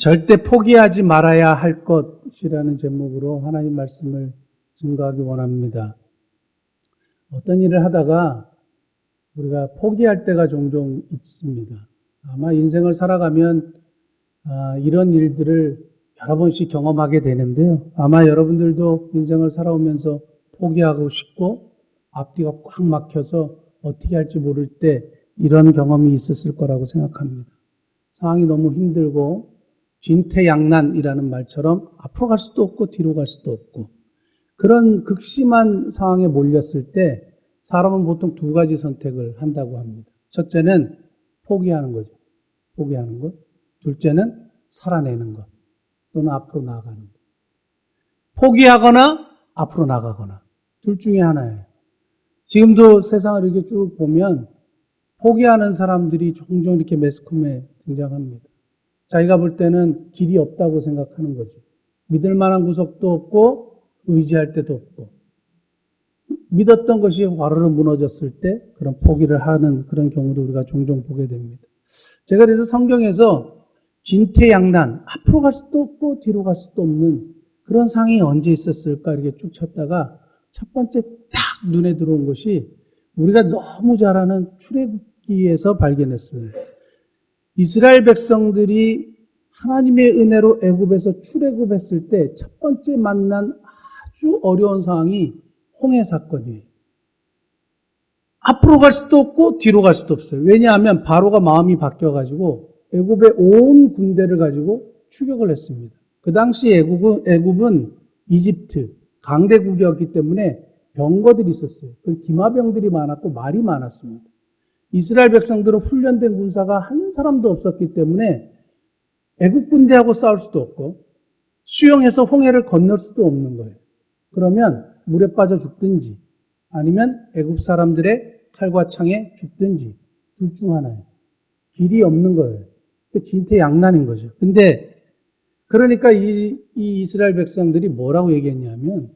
절대 포기하지 말아야 할 것이라는 제목으로 하나님 말씀을 증거하기 원합니다. 어떤 일을 하다가 우리가 포기할 때가 종종 있습니다. 아마 인생을 살아가면 이런 일들을 여러 번씩 경험하게 되는데요. 아마 여러분들도 인생을 살아오면서 포기하고 싶고 앞뒤가 꽉 막혀서 어떻게 할지 모를 때 이런 경험이 있었을 거라고 생각합니다. 상황이 너무 힘들고 진퇴양난이라는 말처럼 앞으로 갈 수도 없고 뒤로 갈 수도 없고 그런 극심한 상황에 몰렸을 때 사람은 보통 두 가지 선택을 한다고 합니다. 첫째는 포기하는 거죠. 포기하는 것. 둘째는 살아내는 것. 또는 앞으로 나아가는 것. 포기하거나 앞으로 나가거나 둘 중에 하나예요. 지금도 세상을 이렇게 쭉 보면 포기하는 사람들이 종종 이렇게 매스컴에 등장합니다. 자기가 볼 때는 길이 없다고 생각하는 거죠. 믿을 만한 구석도 없고 의지할 데도 없고 믿었던 것이 와르르 무너졌을 때 그런 포기를 하는 그런 경우도 우리가 종종 보게 됩니다. 제가 그래서 성경에서 진퇴양난, 앞으로 갈 수도 없고 뒤로 갈 수도 없는 그런 상황이 언제 있었을까 이렇게 쭉 찾다가 첫 번째 딱 눈에 들어온 것이 우리가 너무 잘 아는 출애굽기에서 발견했어요. 이스라엘 백성들이 하나님의 은혜로 애굽에서 출애굽했을 때 첫 번째 만난 아주 어려운 상황이 홍해 사건이에요. 앞으로 갈 수도 없고 뒤로 갈 수도 없어요. 왜냐하면 바로가 마음이 바뀌어가지고 애굽의 온 군대를 가지고 추격을 했습니다. 그 당시 애굽은 이집트 강대국이었기 때문에 병거들이 있었어요. 기마병들이 많았고 말이 많았습니다. 이스라엘 백성들은 훈련된 군사가 한 사람도 없었기 때문에 애굽 군대하고 싸울 수도 없고 수영해서 홍해를 건널 수도 없는 거예요. 그러면 물에 빠져 죽든지 아니면 애굽 사람들의 칼과 창에 죽든지 둘 중 하나예요. 길이 없는 거예요. 진퇴양난인 거죠. 근데 그러니까 이 이스라엘 백성들이 뭐라고 얘기했냐면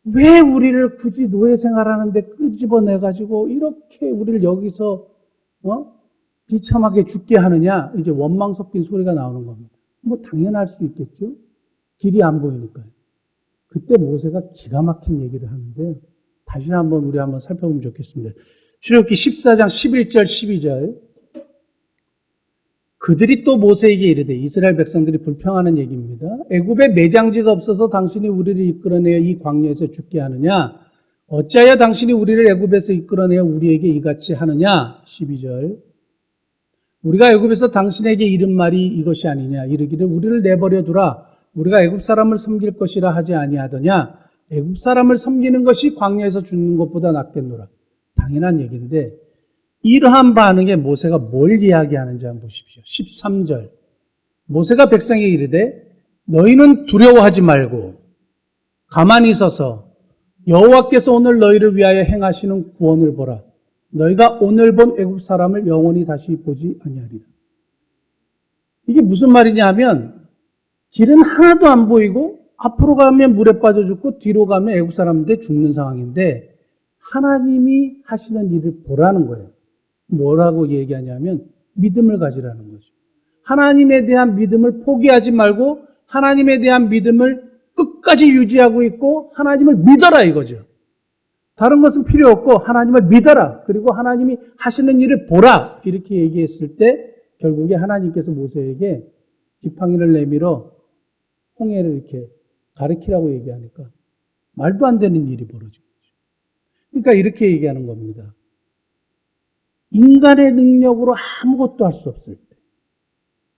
왜 우리를 굳이 노예 생활하는데 끄집어내가지고 이렇게 우리를 여기서 비참하게 죽게 하느냐 이제 원망 섞인 소리가 나오는 겁니다. 뭐 당연할 수 있겠죠. 길이 안 보이니까요. 그때 모세가 기가 막힌 얘기를 하는데 다시 한번 우리 한번 살펴보면 좋겠습니다. 출애굽기 14장 11절 12절 그들이 또 모세에게 이르되 이스라엘 백성들이 불평하는 얘기입니다. 애굽에 매장지가 없어서 당신이 우리를 이끌어내어 이 광야에서 죽게 하느냐 어찌하여 당신이 우리를 애굽에서 이끌어내어 우리에게 이같이 하느냐 12절 우리가 애굽에서 당신에게 이른 말이 이것이 아니냐 이르기를 우리를 내버려 두라 우리가 애굽 사람을 섬길 것이라 하지 아니하더냐 애굽 사람을 섬기는 것이 광야에서 죽는 것보다 낫겠노라. 당연한 얘기인데 이러한 반응에 모세가 뭘 이야기하는지 한번 보십시오. 13절 모세가 백성에게 이르되 너희는 두려워하지 말고 가만히 서서 여호와께서 오늘 너희를 위하여 행하시는 구원을 보라. 너희가 오늘 본 애굽 사람을 영원히 다시 보지 아니하리라. 이게 무슨 말이냐 하면 길은 하나도 안 보이고 앞으로 가면 물에 빠져 죽고 뒤로 가면 애굽 사람인데 죽는 상황인데 하나님이 하시는 일을 보라는 거예요. 뭐라고 얘기하냐면 믿음을 가지라는 거죠. 하나님에 대한 믿음을 포기하지 말고 하나님에 대한 믿음을 끝까지 유지하고 있고 하나님을 믿어라 이거죠. 다른 것은 필요 없고 하나님을 믿어라. 그리고 하나님이 하시는 일을 보라. 이렇게 얘기했을 때 결국에 하나님께서 모세에게 지팡이를 내밀어 홍해를 이렇게 가리키라고 얘기하니까 말도 안 되는 일이 벌어진 거죠. 그러니까 이렇게 얘기하는 겁니다. 인간의 능력으로 아무것도 할 수 없을 때,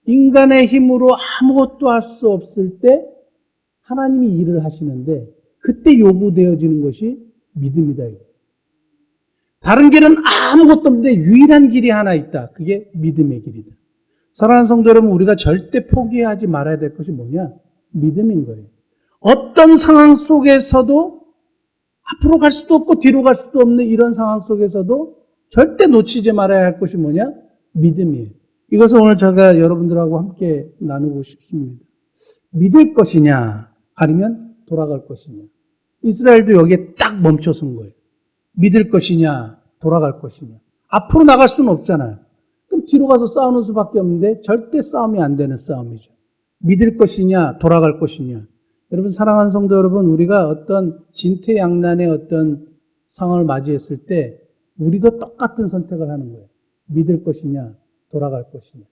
인간의 힘으로 아무것도 할 수 없을 때 하나님이 일을 하시는데 그때 요구되어지는 것이 믿음이다. 다른 길은 아무것도 없는데 유일한 길이 하나 있다. 그게 믿음의 길이다. 사랑하는 성도 여러분, 우리가 절대 포기하지 말아야 될 것이 뭐냐? 믿음인 거예요. 어떤 상황 속에서도 앞으로 갈 수도 없고 뒤로 갈 수도 없는 이런 상황 속에서도 절대 놓치지 말아야 할 것이 뭐냐? 믿음이에요. 이것을 오늘 제가 여러분들하고 함께 나누고 싶습니다. 믿을 것이냐 아니면 돌아갈 것이냐. 이스라엘도 여기에 딱 멈춰선 거예요. 믿을 것이냐 돌아갈 것이냐. 앞으로 나갈 수는 없잖아요. 그럼 뒤로 가서 싸우는 수밖에 없는데 절대 싸움이 안 되는 싸움이죠. 믿을 것이냐, 돌아갈 것이냐. 여러분, 사랑하는 성도 여러분, 우리가 어떤 진퇴양난의 어떤 상황을 맞이했을 때 우리도 똑같은 선택을 하는 거예요. 믿을 것이냐, 돌아갈 것이냐.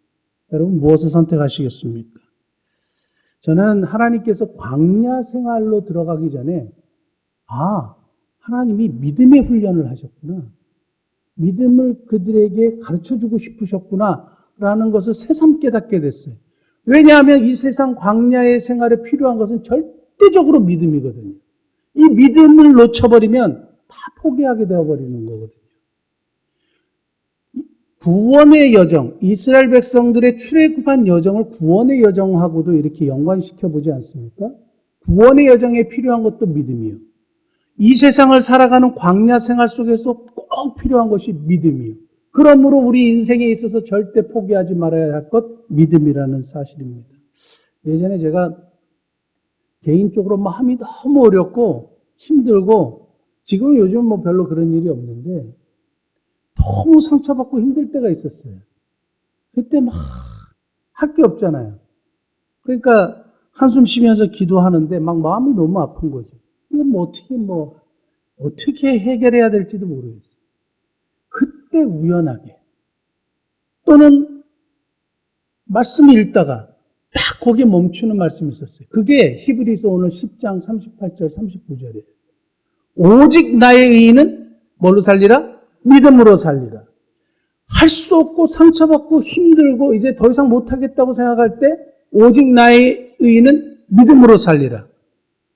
여러분, 무엇을 선택하시겠습니까? 저는 하나님께서 광야 생활로 들어가기 전에 하나님이 믿음의 훈련을 하셨구나. 믿음을 그들에게 가르쳐주고 싶으셨구나 라는 것을 새삼 깨닫게 됐어요. 왜냐하면 이 세상 광야의 생활에 필요한 것은 절대적으로 믿음이거든요. 이 믿음을 놓쳐버리면 다 포기하게 되어버리는 거거든요. 구원의 여정, 이스라엘 백성들의 출애굽한 여정을 구원의 여정하고도 이렇게 연관시켜 보지 않습니까? 구원의 여정에 필요한 것도 믿음이요. 이 세상을 살아가는 광야 생활 속에서 꼭 필요한 것이 믿음이요. 그러므로 우리 인생에 있어서 절대 포기하지 말아야 할 것, 믿음이라는 사실입니다. 예전에 제가 개인적으로 마음이 너무 어렵고 힘들고, 지금 요즘 뭐 별로 그런 일이 없는데 너무 상처받고 힘들 때가 있었어요. 그때 막 할 게 없잖아요. 그러니까 한숨 쉬면서 기도하는데 막 마음이 너무 아픈 거죠. 이거 어떻게 해결해야 될지도 모르겠어요. 그때 우연하게 또는 말씀을 읽다가 딱 거기에 멈추는 말씀이 있었어요. 그게 히브리서 오늘 10장 38절 39절이에요. 오직 나의 의인은 뭘로 살리라? 믿음으로 살리라. 할 수 없고 상처받고 힘들고 이제 더 이상 못하겠다고 생각할 때 오직 나의 의인은 믿음으로 살리라.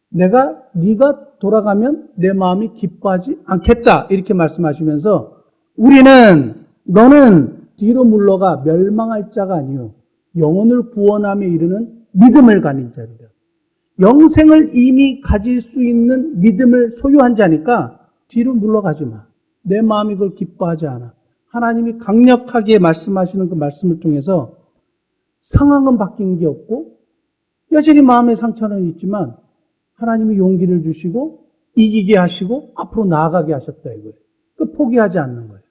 네가 돌아가면 내 마음이 기뻐하지 않겠다. 이렇게 말씀하시면서 너는 뒤로 물러가 멸망할 자가 아니요 영혼을 구원함에 이르는 믿음을 가진 자리라. 영생을 이미 가질 수 있는 믿음을 소유한 자니까 뒤로 물러가지 마. 내 마음이 그걸 기뻐하지 않아. 하나님이 강력하게 말씀하시는 그 말씀을 통해서 상황은 바뀐 게 없고 여전히 마음의 상처는 있지만 하나님이 용기를 주시고 이기게 하시고 앞으로 나아가게 하셨다 이거예요. 그 포기하지 않는 거예요.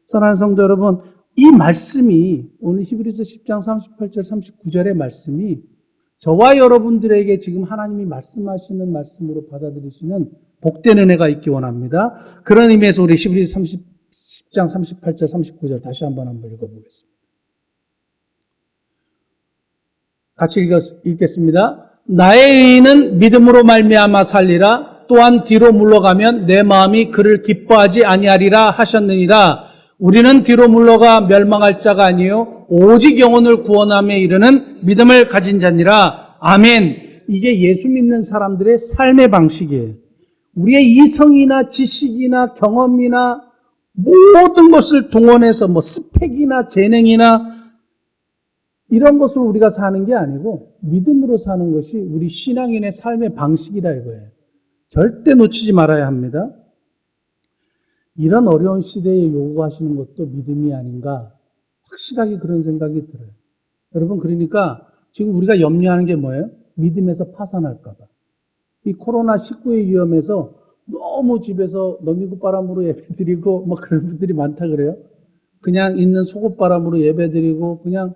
사랑하는 성도 여러분, 이 말씀이 오늘 히브리서 10장 38절 39절의 말씀이 저와 여러분들에게 지금 하나님이 말씀하시는 말씀으로 받아들이시는 복된 은혜가 있기 원합니다. 그런 의미에서 우리 히브리서 10장 38절 39절 다시 한번 읽어보겠습니다. 같이 읽겠습니다. 나의 의인은 믿음으로 말미암아 살리라. 또한 뒤로 물러가면 내 마음이 그를 기뻐하지 아니하리라 하셨느니라. 우리는 뒤로 물러가 멸망할 자가 아니요 오직 영혼을 구원함에 이르는 믿음을 가진 자니라. 아멘. 이게 예수 믿는 사람들의 삶의 방식이에요. 우리의 이성이나 지식이나 경험이나 모든 것을 동원해서 스펙이나 재능이나 이런 것으로 우리가 사는 게 아니고 믿음으로 사는 것이 우리 신앙인의 삶의 방식이라 이거예요. 절대 놓치지 말아야 합니다. 이런 어려운 시대에 요구하시는 것도 믿음이 아닌가 확실하게 그런 생각이 들어요. 여러분, 그러니까 지금 우리가 염려하는 게 뭐예요? 믿음에서 파산할까 봐. 이 코로나19의 위험에서 너무 집에서 넘기굿바람으로 예배드리고 그런 분들이 많다 그래요. 그냥 있는 속옷바람으로 예배드리고 그냥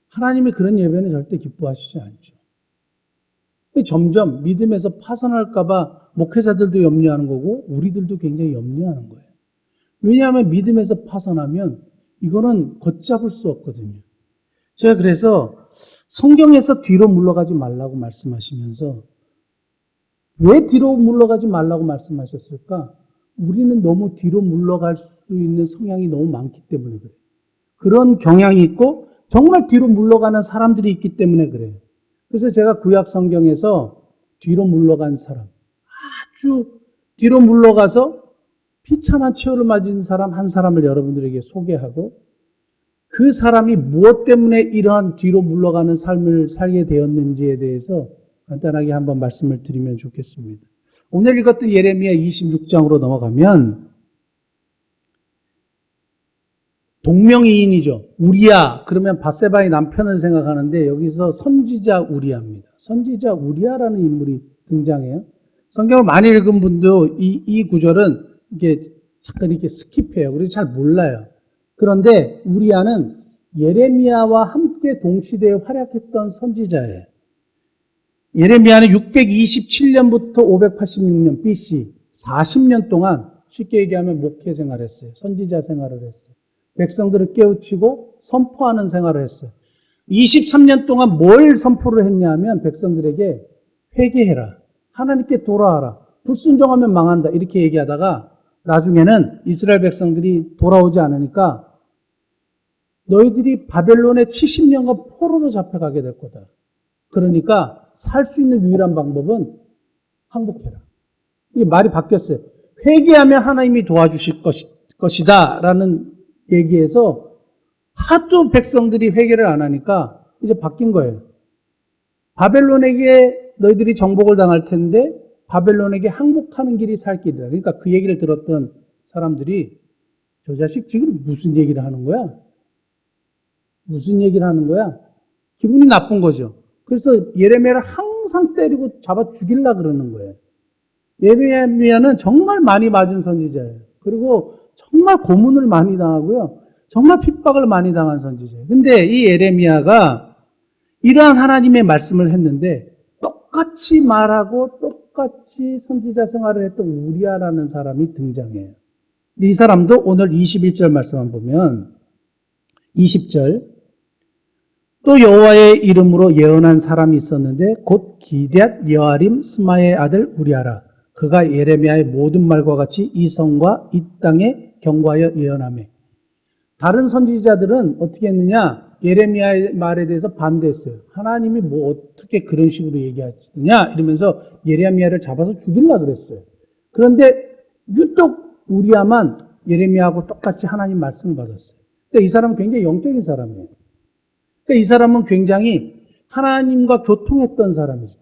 하나님이 그런 예배는 절대 기뻐하시지 않죠. 점점 믿음에서 파산할까 봐 목회자들도 염려하는 거고 우리들도 굉장히 염려하는 거예요. 왜냐하면 믿음에서 파산하면 이거는 걷잡을 수 없거든요. 제가 그래서 성경에서 뒤로 물러가지 말라고 말씀하시면서 왜 뒤로 물러가지 말라고 말씀하셨을까? 우리는 너무 뒤로 물러갈 수 있는 성향이 너무 많기 때문에 그래요. 그런 경향이 있고 정말 뒤로 물러가는 사람들이 있기 때문에 그래요. 그래서 제가 구약 성경에서 뒤로 물러간 사람, 아주 뒤로 물러가서 비참한 최후를 맞은 사람 한 사람을 여러분들에게 소개하고 그 사람이 무엇 때문에 이러한 뒤로 물러가는 삶을 살게 되었는지에 대해서 간단하게 한번 말씀을 드리면 좋겠습니다. 오늘 읽었던 예레미야 26장으로 넘어가면 동명이인이죠. 우리야 그러면 밧세바의 남편을 생각하는데 여기서 선지자 우리야입니다. 선지자 우리야라는 인물이 등장해요. 성경을 많이 읽은 분도 이 구절은 이게 잠깐 이렇게 스킵해요. 그래서 잘 몰라요. 그런데 우리야는 예레미야와 함께 동시대에 활약했던 선지자예요. 예레미야는 627년부터 586년 BC 40년 동안 쉽게 얘기하면 목회 생활을 했어요. 선지자 생활을 했어요. 백성들을 깨우치고 선포하는 생활을 했어요. 23년 동안 뭘 선포를 했냐면 백성들에게 회개해라. 하나님께 돌아와라. 불순종하면 망한다. 이렇게 얘기하다가 나중에는 이스라엘 백성들이 돌아오지 않으니까 너희들이 바벨론에 70년간 포로로 잡혀가게 될 거다. 그러니까 살 수 있는 유일한 방법은 항복해라. 이게 말이 바뀌었어요. 회개하면 하나님이 도와주실 것이다 라는 얘기에서 하도 백성들이 회개를 안 하니까 이제 바뀐 거예요. 바벨론에게 너희들이 정복을 당할 텐데 바벨론에게 항복하는 길이 살 길이다. 그러니까 그 얘기를 들었던 사람들이 저 자식 지금 무슨 얘기를 하는 거야? 무슨 얘기를 하는 거야? 기분이 나쁜 거죠. 그래서 예레미야를 항상 때리고 잡아 죽이려고 그러는 거예요. 예레미야는 정말 많이 맞은 선지자예요. 그리고 정말 고문을 많이 당하고요. 정말 핍박을 많이 당한 선지자예요. 근데 이 예레미야가 이러한 하나님의 말씀을 했는데 똑같이 말하고 똑같이 선지자 생활을 했던 우리아라는 사람이 등장해요. 이 사람도 오늘 21절 말씀만 보면 20절 또 여호와의 이름으로 예언한 사람이 있었는데 곧 기럇 여아림 스마의 아들 우리아라. 그가 예레미야의 모든 말과 같이 이 성과 이 땅에 경고하여 예언하며. 다른 선지자들은 어떻게 했느냐? 예레미야의 말에 대해서 반대했어요. 하나님이 뭐 어떻게 그런 식으로 얘기하시느냐? 이러면서 예레미야를 잡아서 죽이려고 그랬어요. 그런데 유독 우리아만 예레미야하고 똑같이 하나님 말씀을 받았어요. 그러니까 이 사람은 굉장히 영적인 사람이에요. 그러니까 이 사람은 굉장히 하나님과 교통했던 사람이죠.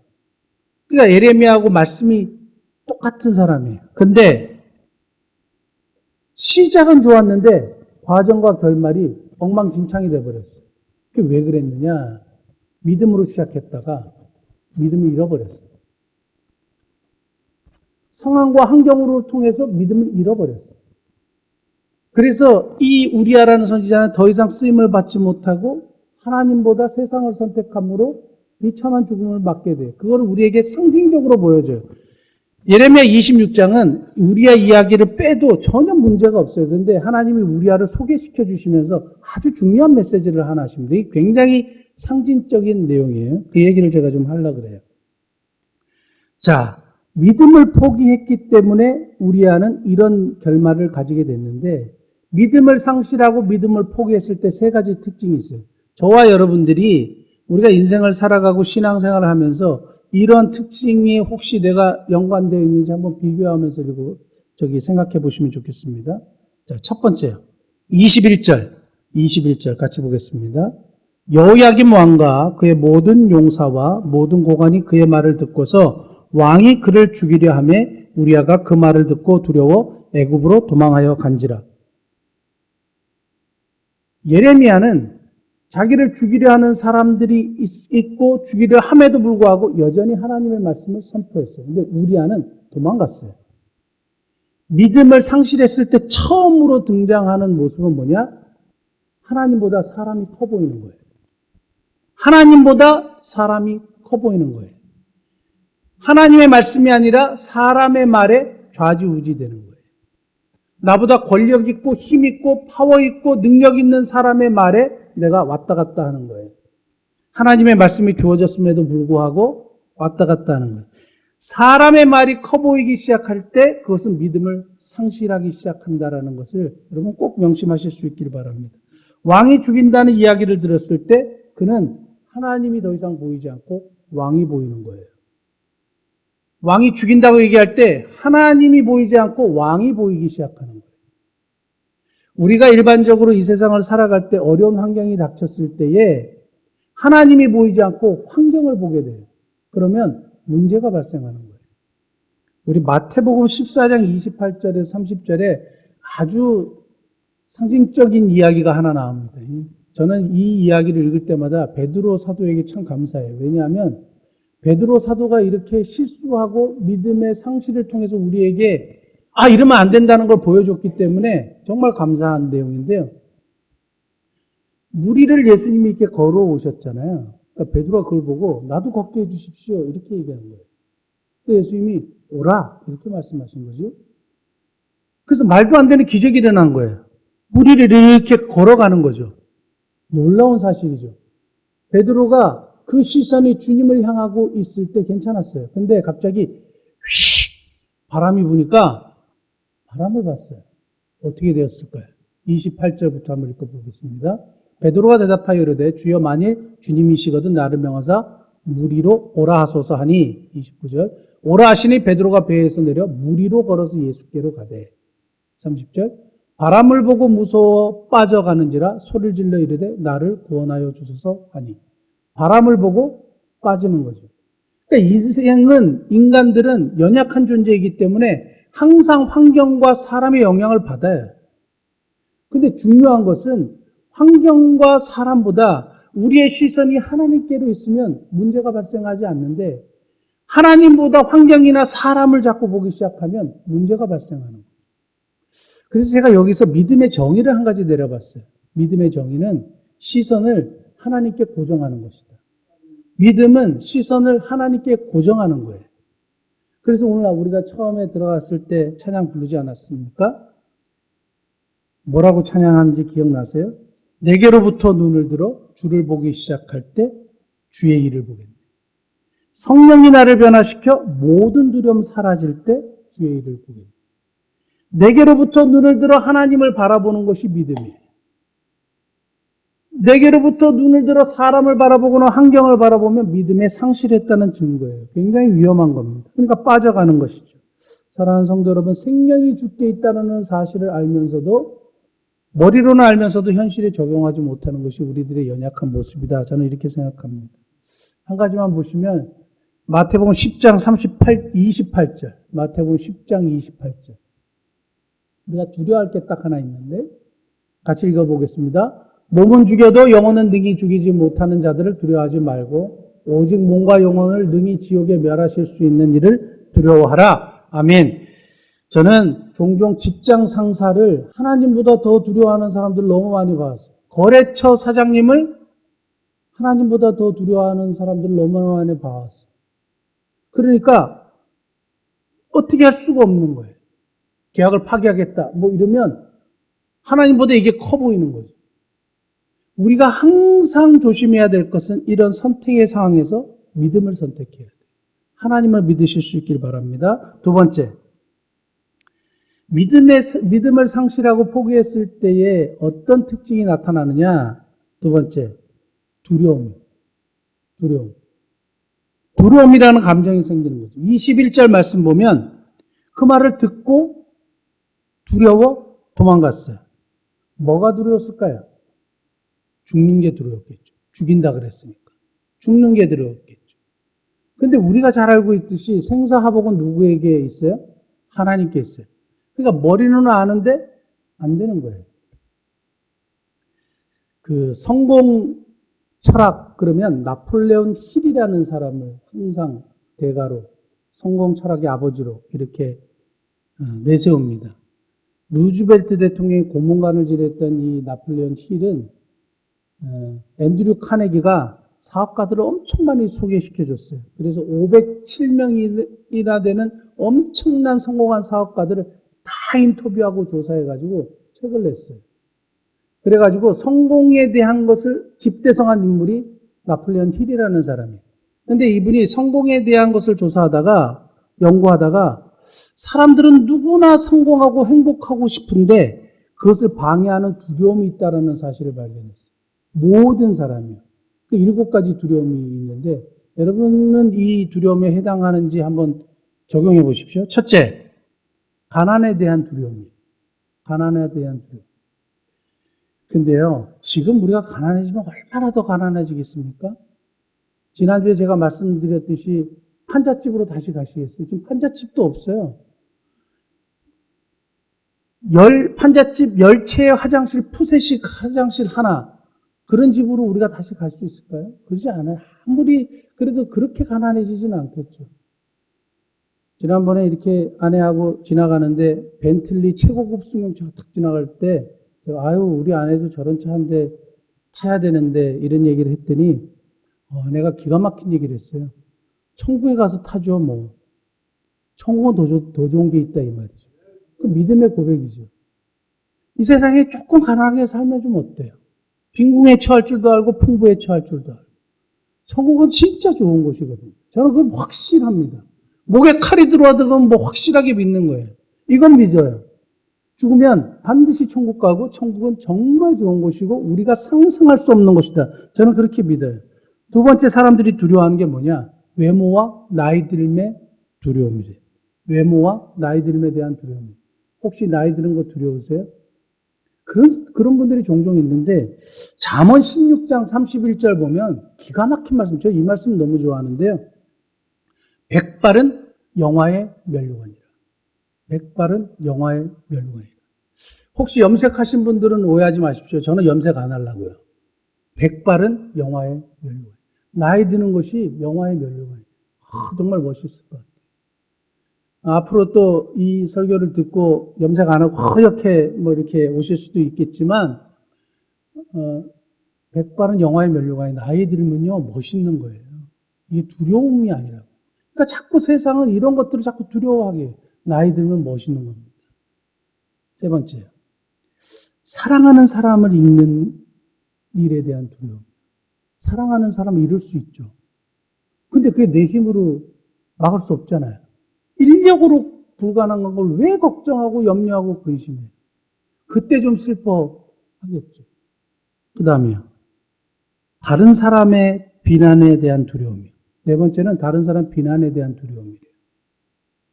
그러니까 예레미야하고 말씀이 똑같은 사람이에요. 근데 시작은 좋았는데 과정과 결말이 엉망진창이 돼버렸어요. 그게 왜 그랬느냐? 믿음으로 시작했다가 믿음을 잃어버렸어요. 상황과 환경으로 통해서 믿음을 잃어버렸어요. 그래서 이 우리아라는 선지자는 더 이상 쓰임을 받지 못하고 하나님보다 세상을 선택함으로 비참한 죽음을 맞게 돼요. 그거를 우리에게 상징적으로 보여줘요. 예레미야 26장은 우리아 이야기를 빼도 전혀 문제가 없어요. 그런데 하나님이 우리아를 소개시켜 주시면서 아주 중요한 메시지를 하나 하십니다. 이게 굉장히 상징적인 내용이에요. 그 얘기를 제가 좀 하려고 그래요. 자, 믿음을 포기했기 때문에 우리아는 이런 결말을 가지게 됐는데 믿음을 상실하고 믿음을 포기했을 때 세 가지 특징이 있어요. 저와 여러분들이 우리가 인생을 살아가고 신앙생활을 하면서 이런 특징이 혹시 내가 연관되어 있는지 한번 비교하면서 생각해 보시면 좋겠습니다. 자, 첫 번째요. 21절 같이 보겠습니다. 여호야김 왕과 그의 모든 용사와 모든 고관이 그의 말을 듣고서 왕이 그를 죽이려 하매 우리아가 그 말을 듣고 두려워 애굽으로 도망하여 간지라. 예레미야는 자기를 죽이려 하는 사람들이 있고 죽이려 함에도 불구하고 여전히 하나님의 말씀을 선포했어요. 근데 우리아는 도망갔어요. 믿음을 상실했을 때 처음으로 등장하는 모습은 뭐냐? 하나님보다 사람이 커 보이는 거예요. 하나님보다 사람이 커 보이는 거예요. 하나님의 말씀이 아니라 사람의 말에 좌지우지 되는 거예요. 나보다 권력 있고 힘 있고 파워 있고 능력 있는 사람의 말에 내가 왔다 갔다 하는 거예요. 하나님의 말씀이 주어졌음에도 불구하고 왔다 갔다 하는 거예요. 사람의 말이 커 보이기 시작할 때 그것은 믿음을 상실하기 시작한다는 것을 여러분 꼭 명심하실 수 있기를 바랍니다. 왕이 죽인다는 이야기를 들었을 때 그는 하나님이 더 이상 보이지 않고 왕이 보이는 거예요. 왕이 죽인다고 얘기할 때 하나님이 보이지 않고 왕이 보이기 시작하는 거예요. 우리가 일반적으로 이 세상을 살아갈 때 어려운 환경이 닥쳤을 때에 하나님이 보이지 않고 환경을 보게 돼요. 그러면 문제가 발생하는 거예요. 우리 마태복음 14장 28절에서 30절에 아주 상징적인 이야기가 하나 나옵니다. 저는 이 이야기를 읽을 때마다 베드로 사도에게 참 감사해요. 왜냐하면 베드로 사도가 이렇게 실수하고 믿음의 상실을 통해서 우리에게 이러면 안 된다는 걸 보여줬기 때문에 정말 감사한 내용인데요. 무리를 예수님이 이렇게 걸어오셨잖아요. 그러니까 베드로가 그걸 보고 나도 걷게 해주십시오. 이렇게 얘기한 거예요. 그래서 예수님이 오라 이렇게 말씀하신 거죠. 그래서 말도 안 되는 기적이 일어난 거예요. 무리를 이렇게 걸어가는 거죠. 놀라운 사실이죠. 베드로가 그 시선이 주님을 향하고 있을 때 괜찮았어요. 근데 갑자기 휙 바람이 부니까 바람을 봤어요. 어떻게 되었을까요? 28절부터 한번 읽어보겠습니다. 베드로가 대답하여 이르되 주여 만일 주님이시거든 나를 명하사 무리로 오라 하소서 하니 29절 오라 하시니 베드로가 배에서 내려 무리로 걸어서 예수께로 가되 30절 바람을 보고 무서워 빠져가는지라 소리를 질러 이르되 나를 구원하여 주소서 하니 바람을 보고 빠지는 거죠. 그러니까 인생은 인간들은 연약한 존재이기 때문에 항상 환경과 사람의 영향을 받아요. 근데 중요한 것은 환경과 사람보다 우리의 시선이 하나님께로 있으면 문제가 발생하지 않는데 하나님보다 환경이나 사람을 자꾸 보기 시작하면 문제가 발생하는 거예요. 그래서 제가 여기서 믿음의 정의를 한 가지 내려봤어요. 믿음의 정의는 시선을 하나님께 고정하는 것이다. 믿음은 시선을 하나님께 고정하는 거예요. 그래서 오늘 우리가 처음에 들어갔을 때 찬양 부르지 않았습니까? 뭐라고 찬양하는지 기억나세요? 내게로부터 눈을 들어 주를 보기 시작할 때 주의 일을 보겠네. 성령이 나를 변화시켜 모든 두려움 사라질 때 주의 일을 보겠네. 내게로부터 눈을 들어 하나님을 바라보는 것이 믿음이에요. 내게로부터 눈을 들어 사람을 바라보거나 환경을 바라보면 믿음에 상실했다는 증거예요. 굉장히 위험한 겁니다. 그러니까 빠져가는 것이죠. 사랑하는 성도 여러분, 생명이 주께 있다는 사실을 알면서도 머리로는 알면서도 현실에 적용하지 못하는 것이 우리들의 연약한 모습이다. 저는 이렇게 생각합니다. 한 가지만 보시면 마태복음 10장 28절 마태복음 10장 28절 우리가 두려워할 게 딱 하나 있는데 같이 읽어보겠습니다. 몸은 죽여도 영혼은 능히 죽이지 못하는 자들을 두려워하지 말고 오직 몸과 영혼을 능히 지옥에 멸하실 수 있는 일을 두려워하라. 아멘. 저는 종종 직장 상사를 하나님보다 더 두려워하는 사람들 너무 많이 봤어요. 거래처 사장님을 하나님보다 더 두려워하는 사람들 너무 많이 봐왔어요. 그러니까 어떻게 할 수가 없는 거예요. 계약을 파기하겠다 뭐 이러면 하나님보다 이게 커 보이는 거죠. 우리가 항상 조심해야 될 것은 이런 선택의 상황에서 믿음을 선택해야 돼요. 하나님을 믿으실 수 있길 바랍니다. 두 번째, 믿음을 상실하고 포기했을 때에 어떤 특징이 나타나느냐? 두 번째, 두려움이라는 감정이 생기는 거죠. 21절 말씀 보면 그 말을 듣고 두려워 도망갔어요. 뭐가 두려웠을까요? 죽는 게 두려웠겠죠. 죽인다 그랬으니까. 죽는 게 두려웠겠죠. 근데 우리가 잘 알고 있듯이 생사화복은 누구에게 있어요? 하나님께 있어요. 그러니까 머리는 아는데 안 되는 거예요. 그 성공 철학 그러면 나폴레온 힐이라는 사람을 항상 대가로 성공 철학의 아버지로 이렇게 내세웁니다. 루즈벨트 대통령이 고문관을 지냈던 이 나폴레온 힐은 앤드류 카네기가 사업가들을 엄청 많이 소개시켜줬어요. 그래서 507명이나 되는 엄청난 성공한 사업가들을 다 인터뷰하고 조사해가지고 책을 냈어요. 그래가지고 성공에 대한 것을 집대성한 인물이 나폴레온 힐이라는 사람이에요. 근데 이분이 성공에 대한 것을 조사하다가 연구하다가 사람들은 누구나 성공하고 행복하고 싶은데 그것을 방해하는 두려움이 있다는 사실을 발견했어요. 모든 사람이요. 그 7가지 두려움이 있는데 여러분은 이 두려움에 해당하는지 한번 적용해 보십시오. 첫째, 가난에 대한 두려움이에요. 가난에 대한 두려움. 근데요, 지금 우리가 가난해지면 얼마나 더 가난해지겠습니까? 지난주에 제가 말씀드렸듯이 판잣집으로 다시 가시겠어요? 지금 판잣집도 없어요. 판잣집 10채의 화장실, 푸세식 화장실 하나, 그런 집으로 우리가 다시 갈 수 있을까요? 그러지 않아요. 아무리 그래도 그렇게 가난해지지는 않겠죠. 지난번에 이렇게 아내하고 지나가는데 벤틀리 최고급 승용차가 탁 지나갈 때 제가 우리 아내도 저런 차 한 대 타야 되는데 이런 얘기를 했더니 내가 기가 막힌 얘기를 했어요. 천국에 가서 타죠, 뭐. 천국은 더 좋은 게 있다, 이 말이죠. 그 믿음의 고백이죠. 이 세상에 조금 가난하게 살면 좀 어때요? 빈궁에 처할 줄도 알고 풍부에 처할 줄도 알고. 천국은 진짜 좋은 곳이거든요. 저는 그건 확실합니다. 목에 칼이 들어와도 그건 뭐 확실하게 믿는 거예요. 이건 믿어요. 죽으면 반드시 천국 가고 천국은 정말 좋은 곳이고 우리가 상상할 수 없는 곳이다. 저는 그렇게 믿어요. 두 번째 사람들이 두려워하는 게 뭐냐? 외모와 나이 들음의 두려움이래요. 외모와 나이 들음에 대한 두려움. 혹시 나이 드는 거 두려우세요? 그런 분들이 종종 있는데 잠언 16장 31절 보면 기가 막힌 말씀, 저 이 말씀 너무 좋아하는데요. 백발은 영화의 면류관이라. 백발은 영화의 면류관이라. 혹시 염색하신 분들은 오해하지 마십시오. 저는 염색 안 하려고요. 백발은 영화의 면류관. 나이 드는 것이 영화의 면류관이에요. 정말 멋있을 것 같아요. 앞으로 또 이 설교를 듣고 염색 안 하고 허옇게 뭐 이렇게 오실 수도 있겠지만, 백발은 영화의 면류관이 나이 들면요, 멋있는 거예요. 이게 두려움이 아니라고. 그러니까 자꾸 세상은 이런 것들을 자꾸 두려워하게 해요. 나이 들면 멋있는 겁니다. 세 번째요. 사랑하는 사람을 잃는 일에 대한 두려움. 사랑하는 사람을 잃을 수 있죠. 근데 그게 내 힘으로 막을 수 없잖아요. 인력으로 불가능한 걸 왜 걱정하고 염려하고 근심해요? 그때 좀 슬퍼하겠죠. 그 다음에요. 다른 사람의 비난에 대한 두려움이요. 네 번째는 다른 사람 비난에 대한 두려움이에요.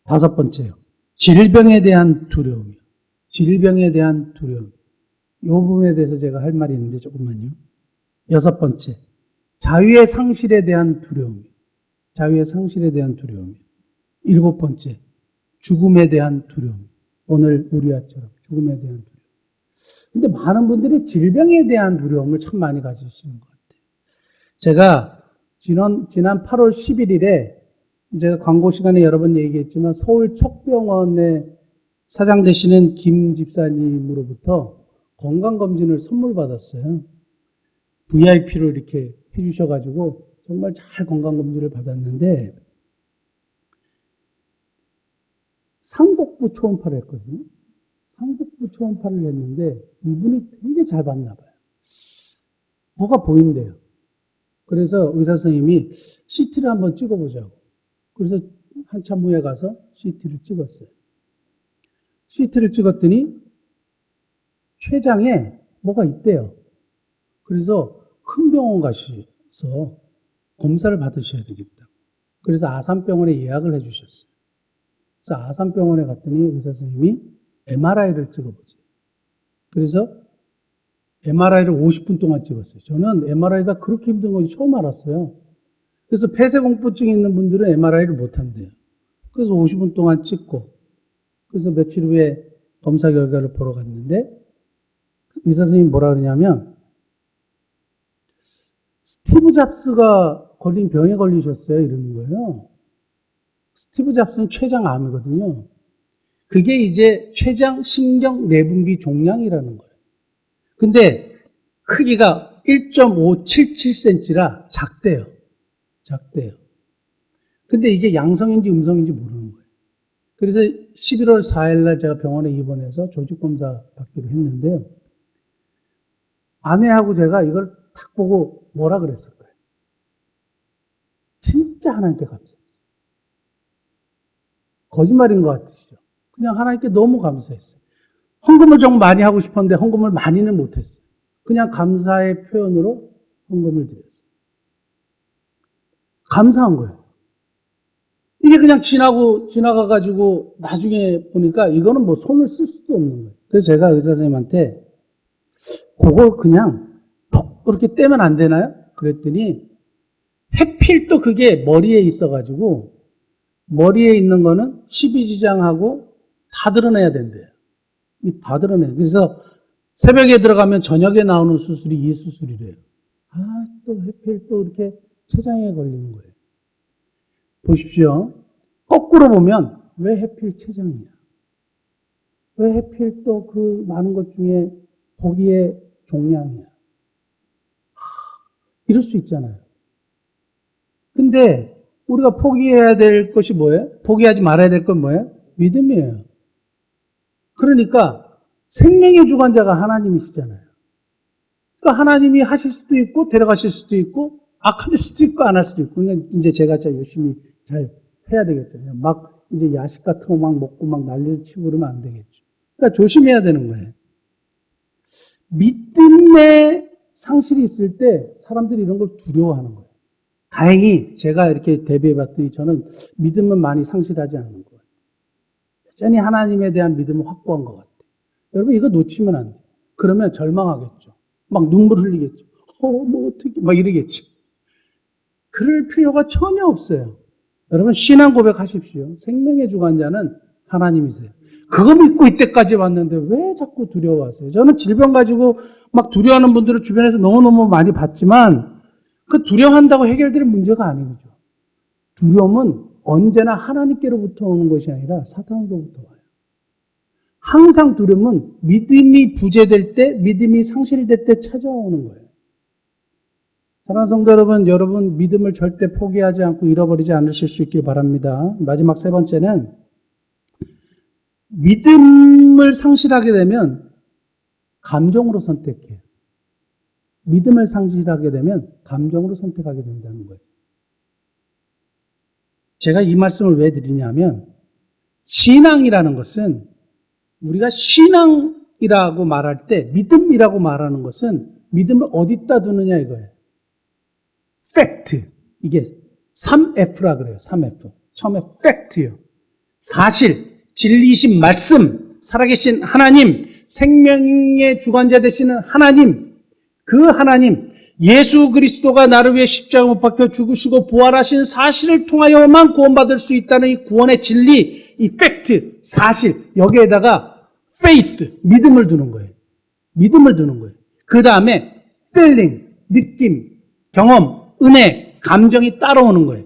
다섯 번째요. 질병에 대한 두려움이요. 질병에 대한 두려움. 이 부분에 대해서 제가 할 말이 있는데 조금만요. 여섯 번째. 자유의 상실에 대한 두려움이요. 자유의 상실에 대한 두려움이요. 일곱 번째. 죽음에 대한 두려움. 오늘 우리아처럼 죽음에 대한 두려움. 근데 많은 분들이 질병에 대한 두려움을 참 많이 가지시는 것 같아요. 제가 지난 8월 11일에 제가 광고 시간에 여러 번 얘기했지만 서울 척병원의 사장 되시는 김 집사님으로부터 건강검진을 선물 받았어요. VIP로 이렇게 해주셔가지고 정말 잘 건강검진을 받았는데 상복부 초음파를 했거든요. 상복부 초음파를 했는데 이분이 되게 잘 봤나 봐요. 뭐가 보인대요. 그래서 의사 선생님이 CT를 한번 찍어보자고. 그래서 한참 후에 가서 CT를 찍었어요. CT를 찍었더니 췌장에 뭐가 있대요. 그래서 큰 병원 가셔서 검사를 받으셔야 되겠다. 그래서 아산병원에 예약을 해주셨어요. 그래서 아산병원에 갔더니 의사 선생님이 MRI를 찍어보세요. 그래서 MRI를 50분 동안 찍었어요. 저는 MRI가 그렇게 힘든 건지 처음 알았어요. 그래서 폐쇄공포증이 있는 분들은 MRI를 못 한대요. 그래서 50분 동안 찍고, 그래서 며칠 후에 검사 결과를 보러 갔는데, 의사 선생님이 뭐라 그러냐면, 스티브 잡스가 걸린 병에 걸리셨어요. 이러는 거예요. 스티브 잡스는 췌장암이거든요. 그게 이제 췌장 신경 내분비 종양이라는 거예요. 근데 크기가 1.577cm라 작대요. 작대요. 근데 이게 양성인지 음성인지 모르는 거예요. 그래서 11월 4일 날 제가 병원에 입원해서 조직검사 받기로 했는데요. 아내하고 제가 이걸 딱 보고 뭐라 그랬을 거예요. 진짜 하나님께 감사했어요. 거짓말인 것 같으시죠? 그냥 하나님께 너무 감사했어요. 헌금을 좀 많이 하고 싶었는데 헌금을 많이는 못했어요. 그냥 감사의 표현으로 헌금을 드렸어요. 감사한 거예요. 이게 그냥 지나가가지고 나중에 보니까 이거는 뭐 손을 쓸 수도 없는 거예요. 그래서 제가 의사 선생님한테 그걸 그냥 톡 이렇게 떼면 안 되나요? 그랬더니 해필 또 그게 머리에 있어가지고 머리에 있는 거는 12지장하고 다 드러내야 된대요. 다 드러내요. 그래서 새벽에 들어가면 저녁에 나오는 수술이 이 수술이래요. 또 해필 또 이렇게 췌장에 걸리는 거예요. 보십시오. 거꾸로 보면 왜 해필 췌장이야? 왜 해필 또 그 많은 것 중에 거기에 종양이야? 이럴 수 있잖아요. 근데 우리가 포기해야 될 것이 뭐예요? 포기하지 말아야 될 건 뭐예요? 믿음이에요. 그러니까 생명의 주관자가 하나님이시잖아요. 그러니까 하나님이 하실 수도 있고 데려가실 수도 있고 악하실 수도 있고 안 할 수도 있고 그러니까 이제 제가 열심히 잘 해야 되겠죠. 막 이제 야식 같은 거 막 먹고 막 난리를 치고 그러면 안 되겠죠. 그러니까 조심해야 되는 거예요. 믿음의 상실이 있을 때 사람들이 이런 걸 두려워하는 거예요. 다행히 제가 이렇게 대비해 봤더니 저는 믿음은 많이 상실하지 않는 것 같아요. 여전히 하나님에 대한 믿음은 확고한 것 같아요. 여러분 이거 놓치면 안 돼요. 그러면 절망하겠죠. 막 눈물 흘리겠죠. 뭐 어떻게 막 이러겠죠. 그럴 필요가 전혀 없어요. 여러분 신앙 고백하십시오. 생명의 주관자는 하나님이세요. 그거 믿고 이때까지 왔는데 왜 자꾸 두려워하세요? 저는 질병 가지고 막 두려워하는 분들을 주변에서 너무너무 많이 봤지만 그 두려워한다고 해결될 문제가 아니죠. 두려움은 언제나 하나님께로부터 오는 것이 아니라 사탄으로부터 와요. 항상 두려움은 믿음이 부재될 때, 믿음이 상실될 때 찾아오는 거예요. 사랑하는 성도 여러분 믿음을 절대 포기하지 않고 잃어버리지 않으실 수 있길 바랍니다. 마지막 세 번째는 믿음을 상실하게 되면 감정으로 선택해요. 믿음을 상실하게 되면 감정으로 선택하게 된다는 거예요. 제가 이 말씀을 왜 드리냐면 신앙이라는 것은 우리가 신앙이라고 말할 때 믿음이라고 말하는 것은 믿음을 어디다 두느냐 이거예요. 팩트. 이게 3F라 그래요. 3F. 처음에 팩트요. 사실, 진리이신 말씀, 살아계신 하나님, 생명의 주관자 되시는 하나님, 그 하나님, 예수 그리스도가 나를 위해 십자가 못 박혀 죽으시고 부활하신 사실을 통하여만 구원받을 수 있다는 이 구원의 진리, 이 팩트, 사실, 여기에다가 faith, 믿음을 두는 거예요. 믿음을 두는 거예요. 그 다음에 feeling, 느낌, 경험, 은혜, 감정이 따라오는 거예요.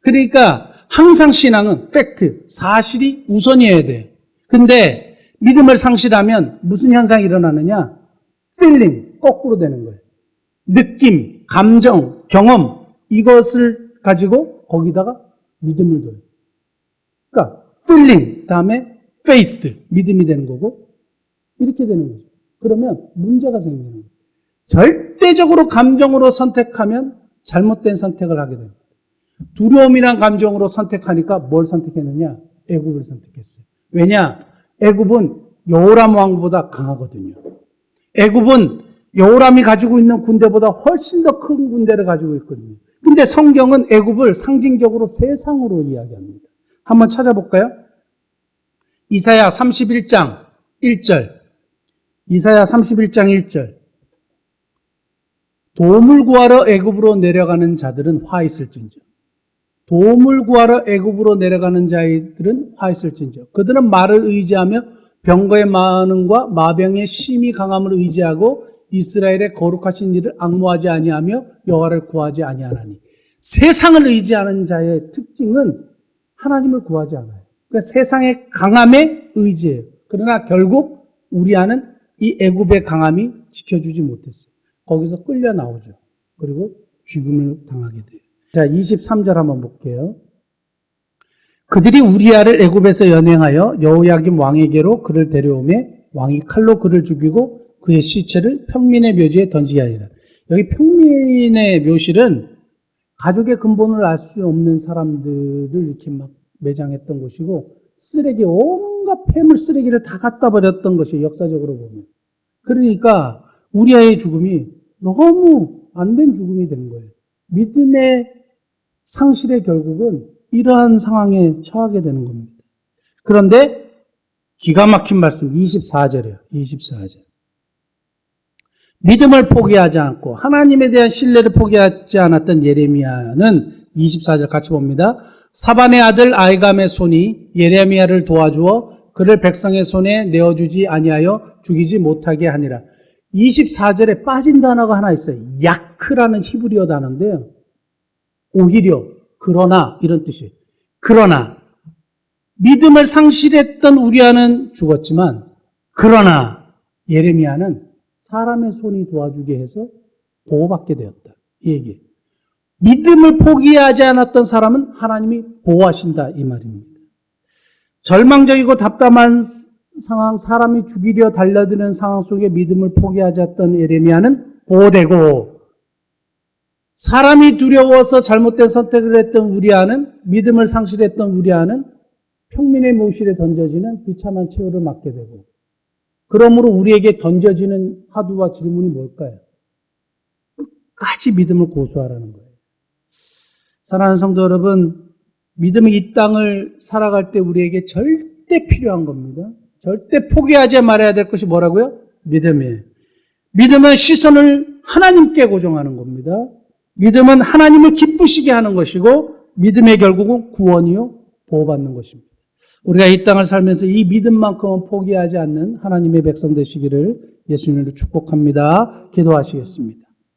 그러니까 항상 신앙은 팩트, 사실이 우선이어야 돼요. 근데 믿음을 상실하면 무슨 현상이 일어나느냐? feeling, 거꾸로 되는 거예요. 느낌, 감정, 경험, 이것을 가지고 거기다가 믿음을 둬요. 그러니까 feeling, 다음에 faith, 믿음이 되는 거고 이렇게 되는 거죠. 그러면 문제가 생기는 거예요. 절대적으로 감정으로 선택하면 잘못된 선택을 하게 됩니다. 두려움이란 감정으로 선택하니까 뭘 선택했느냐? 애굽을 선택했어요. 왜냐? 애굽은 여호람 왕보다 강하거든요. 애굽은 여호람이 가지고 있는 군대보다 훨씬 더 큰 군대를 가지고 있거든요. 근데 성경은 애굽을 상징적으로 세상으로 이야기합니다. 한번 찾아볼까요? 이사야 31장 1절. 이사야 31장 1절. 도움을 구하러 애굽으로 내려가는 자들은 화 있을진저. 도움을 구하러 애굽으로 내려가는 자들은 화 있을진저. 그들은 말을 의지하며 병거의 많음과 마병의 심히 강함을 의지하고 이스라엘의 거룩하신 일을 앙모하지 아니하며 여호와를 구하지 아니하나니. 세상을 의지하는 자의 특징은 하나님을 구하지 않아요. 그러니까 세상의 강함에 의지해요. 그러나 결국 우리 안은 이 애굽의 강함이 지켜주지 못했어요. 거기서 끌려 나오죠. 그리고 죽음을 당하게 돼요. 자, 23절 한번 볼게요. 그들이 우리아를 애굽에서 연행하여 여호야김 왕에게로 그를 데려오매 왕이 칼로 그를 죽이고 그의 시체를 평민의 묘지에 던지게 하리라. 여기 평민의 묘실은 가족의 근본을 알 수 없는 사람들을 이렇게 막 매장했던 곳이고 쓰레기, 온갖 폐물 쓰레기를 다 갖다 버렸던 것이 역사적으로 보면. 그러니까 우리아의 죽음이 너무 안 된 죽음이 된 거예요. 믿음의 상실의 결국은 이러한 상황에 처하게 되는 겁니다. 그런데 기가 막힌 말씀 24절이에요. 24절. 믿음을 포기하지 않고 하나님에 대한 신뢰를 포기하지 않았던 예레미야는 24절 같이 봅니다. 사반의 아들 아이감의 손이 예레미야를 도와주어 그를 백성의 손에 내어주지 아니하여 죽이지 못하게 하니라. 24절에 빠진 단어가 하나 있어요. 야크라는 히브리어 단어인데요. 오히려, 그러나 이런 뜻이에요. 그러나 믿음을 상실했던 우리아는 죽었지만 그러나 예레미야는 사람의 손이 도와주게 해서 보호받게 되었다. 이 얘기예요. 믿음을 포기하지 않았던 사람은 하나님이 보호하신다 이 말입니다. 절망적이고 답답한 상황, 사람이 죽이려 달려드는 상황 속에 믿음을 포기하지 않았던 예레미야는 보호되고, 사람이 두려워서 잘못된 선택을 했던 우리아는, 믿음을 상실했던 우리아는 평민의 묘실에 던져지는 비참한 최후를 맞게 되고, 그러므로 우리에게 던져지는 화두와 질문이 뭘까요? 끝까지 믿음을 고수하라는 거예요. 사랑하는 성도 여러분, 믿음이 이 땅을 살아갈 때 우리에게 절대 필요한 겁니다. 절대 포기하지 말아야 될 것이 뭐라고요? 믿음이에요. 믿음은 시선을 하나님께 고정하는 겁니다. 믿음은 하나님을 기쁘시게 하는 것이고, 믿음의 결국은 구원이요, 보호받는 것입니다. 우리가 이 땅을 살면서 이 믿음만큼은 포기하지 않는 하나님의 백성 되시기를 예수님으로 축복합니다. 기도하시겠습니다.